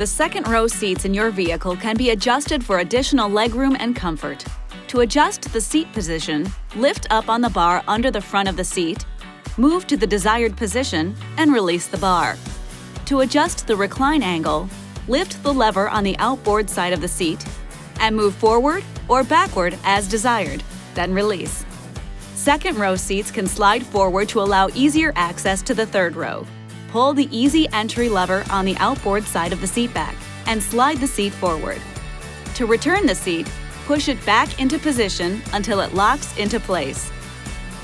The second row seats in your vehicle can be adjusted for additional legroom and comfort. To adjust the seat position, lift up on the bar under the front of the seat, move to the desired position, and release the bar. To adjust the recline angle, lift the lever on the outboard side of the seat and move forward or backward as desired, then release. Second row seats can slide forward to allow easier access to the third row. Pull the easy entry lever on the outboard side of the seat back and slide the seat forward. To return the seat, push it back into position until it locks into place.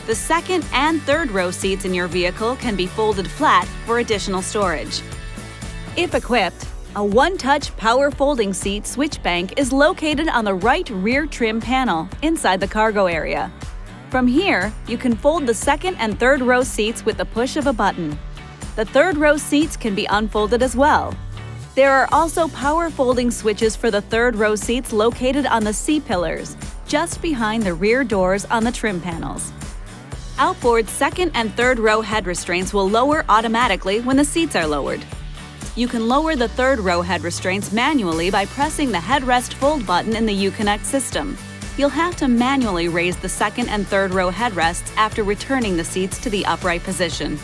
The second and third row seats in your vehicle can be folded flat for additional storage. If equipped, a one-touch power folding seat switch bank is located on the right rear trim panel inside the cargo area. From here, you can fold the second and third row seats with the push of a button. The third row seats can be unfolded as well. There are also power folding switches for the third row seats located on the C-pillars, just behind the rear doors on the trim panels. Outboard second and third row head restraints will lower automatically when the seats are lowered. You can lower the third row head restraints manually by pressing the headrest fold button in the Uconnect system. You'll have to manually raise the second and third row headrests after returning the seats to the upright position.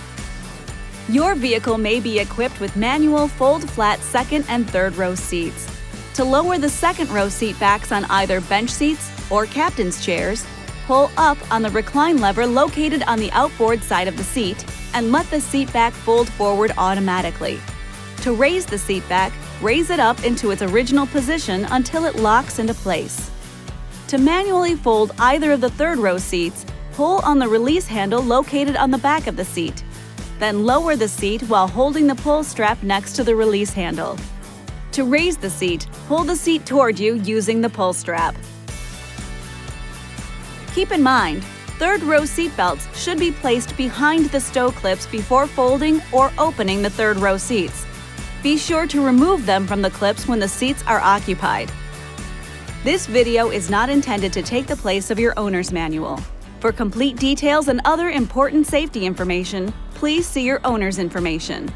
Your vehicle may be equipped with manual fold-flat second and third row seats. To lower the second row seat backs on either bench seats or captain's chairs, pull up on the recline lever located on the outboard side of the seat and let the seat back fold forward automatically. To raise the seat back, raise it up into its original position until it locks into place. To manually fold either of the third row seats, pull on the release handle located on the back of the seat. Then lower the seat while holding the pull strap next to the release handle. To raise the seat, pull the seat toward you using the pull strap. Keep in mind, third row seat belts should be placed behind the stow clips before folding or opening the third row seats. Be sure to remove them from the clips when the seats are occupied. This video is not intended to take the place of your owner's manual. For complete details and other important safety information, please see your owner's information.